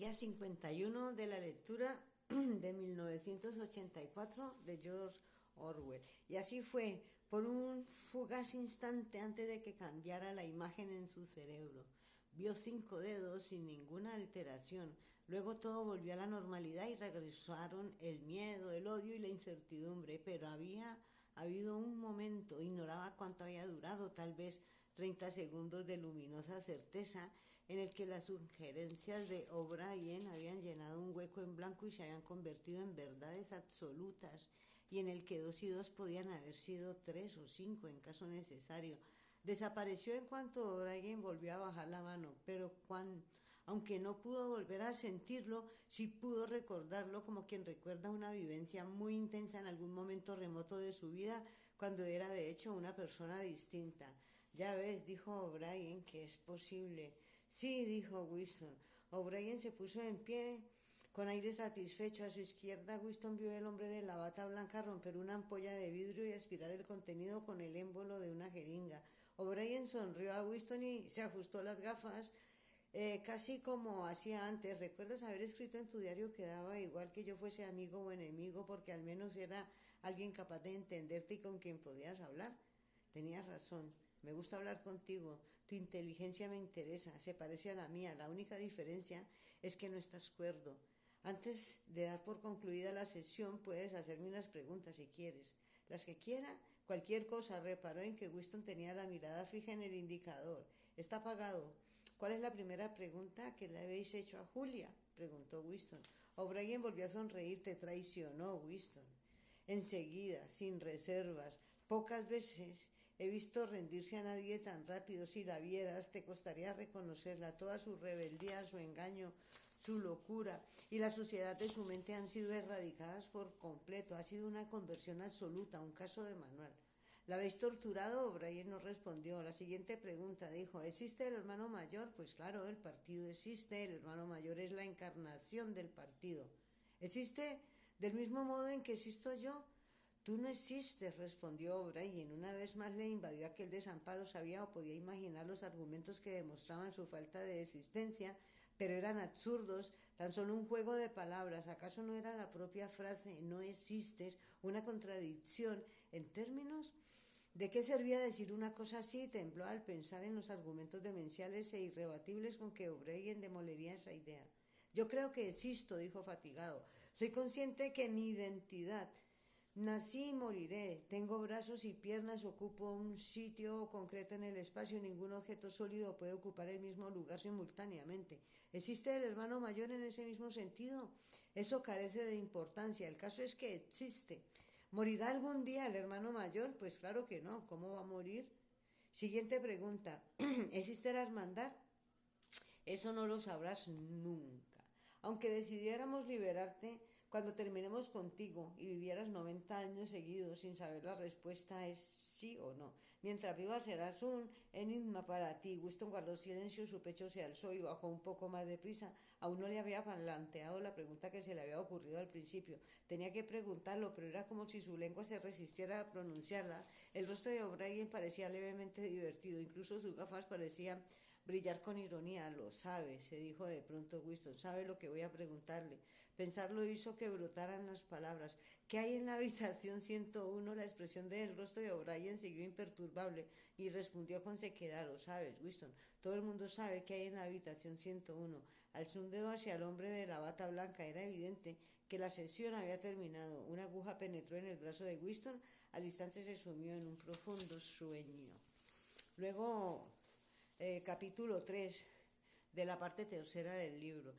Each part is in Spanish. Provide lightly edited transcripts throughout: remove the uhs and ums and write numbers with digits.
Día 51 de la lectura de 1984 de George Orwell. Y así fue, por un fugaz instante antes de que cambiara la imagen en su cerebro. Vio 5 dedos sin ninguna alteración. Luego todo volvió a la normalidad y regresaron el miedo, el odio y la incertidumbre. Pero había habido un momento, ignoraba cuánto había durado, tal vez 30 segundos de luminosa certeza, en el que las sugerencias de O'Brien habían llenado un hueco en blanco y se habían convertido en verdades absolutas, y en el que 2 y 2 podían haber sido 3 o 5 en caso necesario. Desapareció en cuanto O'Brien volvió a bajar la mano, pero aunque no pudo volver a sentirlo, sí pudo recordarlo como quien recuerda una vivencia muy intensa en algún momento remoto de su vida, cuando era de hecho una persona distinta. Ya ves, dijo O'Brien, que es posible. Sí, dijo Winston. O'Brien se puso en pie con aire satisfecho. A su izquierda, Winston vio al hombre de la bata blanca romper una ampolla de vidrio y aspirar el contenido con el émbolo de una jeringa. O'Brien sonrió a Winston y se ajustó las gafas, casi como hacía antes. ¿Recuerdas haber escrito en tu diario que daba igual que yo fuese amigo o enemigo, porque al menos era alguien capaz de entenderte y con quien podías hablar? Tenías razón. Me gusta hablar contigo, tu inteligencia me interesa, se parece a la mía, la única diferencia es que no estás cuerdo. Antes de dar por concluida la sesión, puedes hacerme unas preguntas si quieres. Las que quiera, cualquier cosa. Reparó en que Winston tenía la mirada fija en el indicador. Está apagado. ¿Cuál es la primera pregunta que le habéis hecho a Julia?, preguntó Winston. O'Brien volvió a sonreír. Te traicionó, Winston. Enseguida, sin reservas. Pocas veces he visto rendirse a nadie tan rápido. Si la vieras, te costaría reconocerla. Toda su rebeldía, su engaño, su locura y la suciedad de su mente han sido erradicadas por completo. Ha sido una conversión absoluta, un caso de manual. ¿La habéis torturado? O'Brien no respondió. La siguiente pregunta, dijo, ¿existe el hermano mayor? Pues claro, el partido existe. El hermano mayor es la encarnación del partido. ¿Existe del mismo modo en que existo yo? Tú no existes, respondió O'Brien. Una vez más le invadió aquel desamparo. Sabía o podía imaginar los argumentos que demostraban su falta de existencia, pero eran absurdos, tan solo un juego de palabras. ¿Acaso no era la propia frase no existes una contradicción en términos? ¿De qué servía decir una cosa así? Tembló al pensar en los argumentos demenciales e irrebatibles con que O'Brien demolería esa idea. Yo creo que existo, dijo fatigado. Soy consciente de que mi identidad. Nací y moriré, tengo brazos y piernas, ocupo un sitio concreto en el espacio, ningún objeto sólido puede ocupar el mismo lugar simultáneamente. ¿Existe el hermano mayor en ese mismo sentido? Eso carece de importancia, el caso es que existe. ¿Morirá algún día el hermano mayor? Pues claro que no, ¿cómo va a morir? Siguiente pregunta, ¿existe la hermandad? Eso no lo sabrás nunca. Aunque decidiéramos liberarte, cuando terminemos contigo y vivieras 90 años seguidos sin saber la respuesta es sí o no. Mientras vivas serás un enigma para ti. Winston guardó silencio, su pecho se alzó y bajó un poco más deprisa. Aún no le había planteado la pregunta que se le había ocurrido al principio. Tenía que preguntarlo, pero era como si su lengua se resistiera a pronunciarla. El rostro de O'Brien parecía levemente divertido, incluso sus gafas parecían brillar con ironía. Lo sabe, se dijo de pronto Winston, sabe lo que voy a preguntarle. Pensarlo hizo que brotaran las palabras. ¿Qué hay en la habitación 101? La expresión del rostro de O'Brien siguió imperturbable y respondió con sequedad. Lo sabes, Winston, todo el mundo sabe qué hay en la habitación 101. Alzó un dedo hacia el hombre de la bata blanca. Era evidente que la sesión había terminado. Una aguja penetró en el brazo de Winston. Al instante se sumió en un profundo sueño. Luego capítulo 3 de la parte tercera del libro.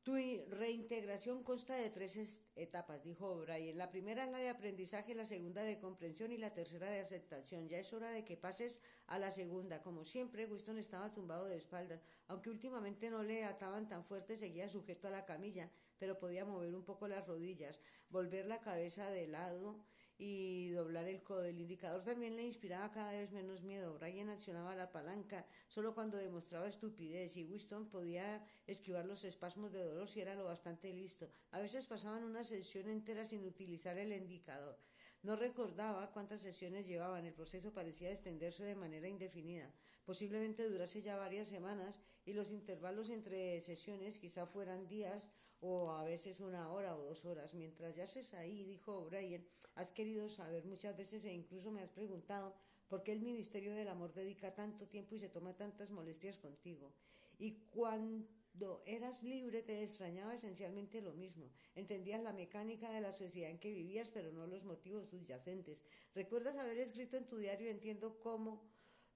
Tu reintegración consta de 3 etapas, dijo O'Brien. La primera es la de aprendizaje, la segunda de comprensión y la tercera de aceptación. Ya es hora de que pases a la segunda. Como siempre, Winston estaba tumbado de espaldas. Aunque últimamente no le ataban tan fuerte, seguía sujeto a la camilla, pero podía mover un poco las rodillas, volver la cabeza de lado y doblar el codo. El indicador también le inspiraba cada vez menos miedo. O'Brien accionaba la palanca solo cuando demostraba estupidez y Winston podía esquivar los espasmos de dolor si era lo bastante listo. A veces pasaban una sesión entera sin utilizar el indicador. No recordaba cuántas sesiones llevaban. El proceso parecía extenderse de manera indefinida. Posiblemente durase ya varias semanas y los intervalos entre sesiones quizá fueran días o a veces 1 hora o 2 horas. Mientras yaces ahí, dijo O'Brien, has querido saber muchas veces e incluso me has preguntado por qué el Ministerio del Amor dedica tanto tiempo y se toma tantas molestias contigo. Y cuando eras libre te extrañaba esencialmente lo mismo. Entendías la mecánica de la sociedad en que vivías, pero no los motivos subyacentes. ¿Recuerdas haber escrito en tu diario entiendo cómo,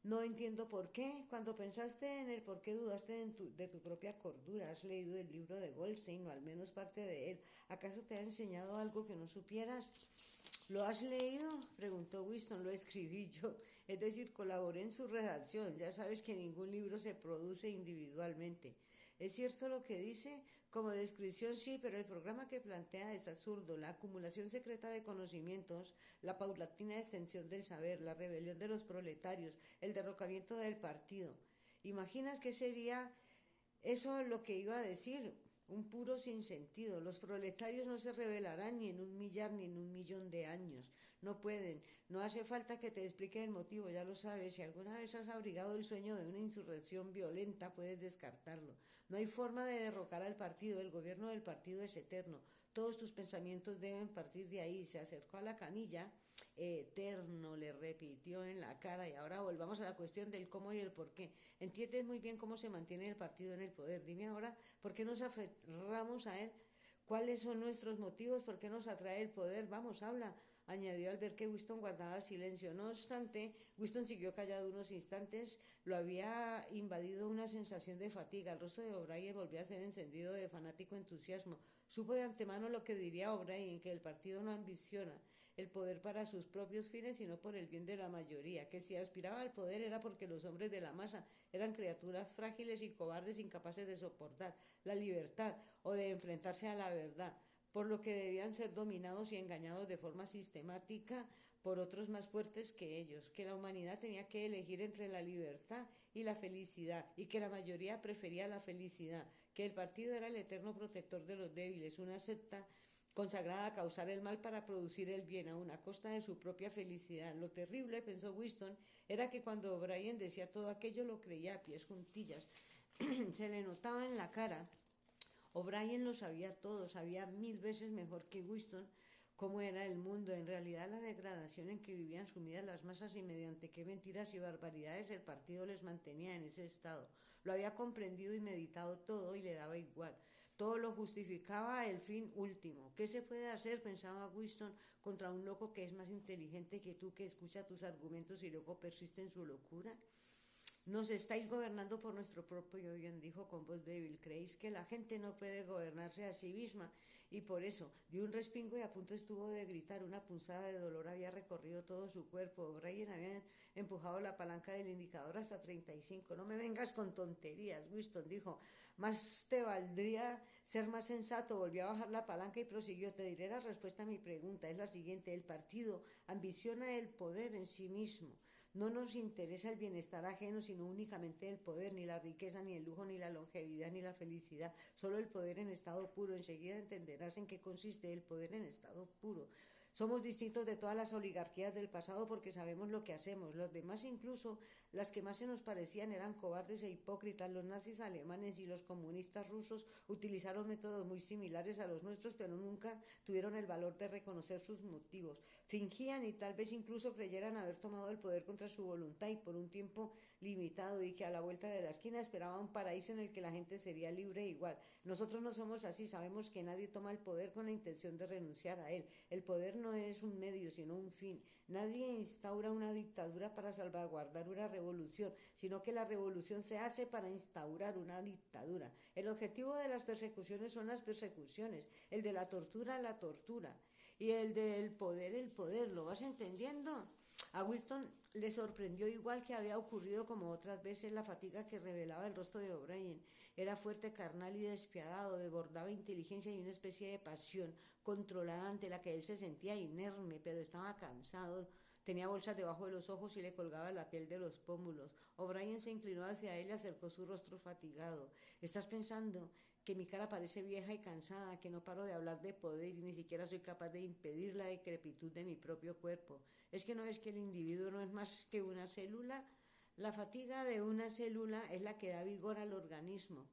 no entiendo por qué? Cuando pensaste en el por qué dudaste de tu propia cordura. ¿Has leído el libro de Goldstein o al menos parte de él? ¿Acaso te ha enseñado algo que no supieras? ¿Lo has leído?, preguntó Winston. Lo escribí yo, es decir, colaboré en su redacción. Ya sabes que ningún libro se produce individualmente. ¿Es cierto lo que dice? Como descripción sí, pero el programa que plantea es absurdo. La acumulación secreta de conocimientos, la paulatina extensión del saber, la rebelión de los proletarios, el derrocamiento del partido. ¿Imaginas qué sería eso lo que iba a decir? Un puro sinsentido. Los proletarios no se rebelarán ni en 1 millar ni en 1 millón de años. No pueden. No hace falta que te explique el motivo, ya lo sabes. Si alguna vez has abrigado el sueño de una insurrección violenta, puedes descartarlo. No hay forma de derrocar al partido. El gobierno del partido es eterno. Todos tus pensamientos deben partir de ahí. Se acercó a la camilla. Eterno, le repitió en la cara. Y ahora volvamos a la cuestión del cómo y el por qué. Entiendes muy bien cómo se mantiene el partido en el poder. Dime ahora, ¿por qué nos aferramos a él? ¿Cuáles son nuestros motivos? ¿Por qué nos atrae el poder? Vamos, habla, añadió al ver que Winston guardaba silencio. No obstante, Winston siguió callado unos instantes. Lo había invadido una sensación de fatiga. El rostro de O'Brien volvió a ser encendido de fanático entusiasmo. Supo de antemano lo que diría O'Brien, que el partido no ambiciona el poder para sus propios fines, sino por el bien de la mayoría, que si aspiraba al poder era porque los hombres de la masa eran criaturas frágiles y cobardes, incapaces de soportar la libertad o de enfrentarse a la verdad, por lo que debían ser dominados y engañados de forma sistemática por otros más fuertes que ellos, que la humanidad tenía que elegir entre la libertad y la felicidad, y que la mayoría prefería la felicidad, que el partido era el eterno protector de los débiles, una secta consagrada a causar el mal para producir el bien, aun a costa de su propia felicidad. Lo terrible, pensó Winston, era que cuando O'Brien decía todo aquello lo creía a pies juntillas. Se le notaba en la cara. O'Brien lo sabía todo, sabía 1000 veces mejor que Winston cómo era el mundo, en realidad la degradación en que vivían sumidas las masas y mediante qué mentiras y barbaridades el partido les mantenía en ese estado. Lo había comprendido y meditado todo y le daba igual. Todo lo justificaba el fin último. ¿Qué se puede hacer?, pensaba Winston, contra un loco que es más inteligente que tú, que escucha tus argumentos y luego persiste en su locura. Nos estáis gobernando por nuestro propio bien, dijo con voz débil. ¿Creéis que la gente no puede gobernarse a sí misma? Y por eso dio un respingo y a punto estuvo de gritar. Una punzada de dolor había recorrido todo su cuerpo. O'Brien había empujado la palanca del indicador hasta 35. No me vengas con tonterías, Winston, dijo. Más te valdría ser más sensato. Volvió a bajar la palanca y prosiguió. Te diré la respuesta a mi pregunta. Es la siguiente. El partido ambiciona el poder en sí mismo. No nos interesa el bienestar ajeno, sino únicamente el poder, ni la riqueza, ni el lujo, ni la longevidad, ni la felicidad. Solo el poder en estado puro. Enseguida entenderás en qué consiste el poder en estado puro. Somos distintos de todas las oligarquías del pasado porque sabemos lo que hacemos. Los demás, incluso las que más se nos parecían, eran cobardes e hipócritas. Los nazis alemanes y los comunistas rusos utilizaron métodos muy similares a los nuestros, pero nunca tuvieron el valor de reconocer sus motivos. Fingían y tal vez incluso creyeran haber tomado el poder contra su voluntad y por un tiempo limitado, y que a la vuelta de la esquina esperaba un paraíso en el que la gente sería libre e igual. Nosotros no somos así. Sabemos que nadie toma el poder con la intención de renunciar a él. El poder no es un medio, sino un fin. Nadie instaura una dictadura para salvaguardar una revolución, sino que la revolución se hace para instaurar una dictadura. El objetivo de las persecuciones son las persecuciones, el de la tortura, la tortura, y el del poder, el poder. ¿Lo vas entendiendo? A Winston le sorprendió, igual que había ocurrido como otras veces, la fatiga que revelaba el rostro de O'Brien. Era fuerte, carnal y despiadado, desbordaba inteligencia y una especie de pasión controlada ante la que él se sentía inerme, pero estaba cansado. Tenía bolsas debajo de los ojos y le colgaba la piel de los pómulos. O'Brien se inclinó hacia él y acercó su rostro fatigado. ¿Estás pensando que mi cara parece vieja y cansada, que no paro de hablar de poder y ni siquiera soy capaz de impedir la decrepitud de mi propio cuerpo? ¿Es que no ves que el individuo no es más que una célula? La fatiga de una célula es la que da vigor al organismo.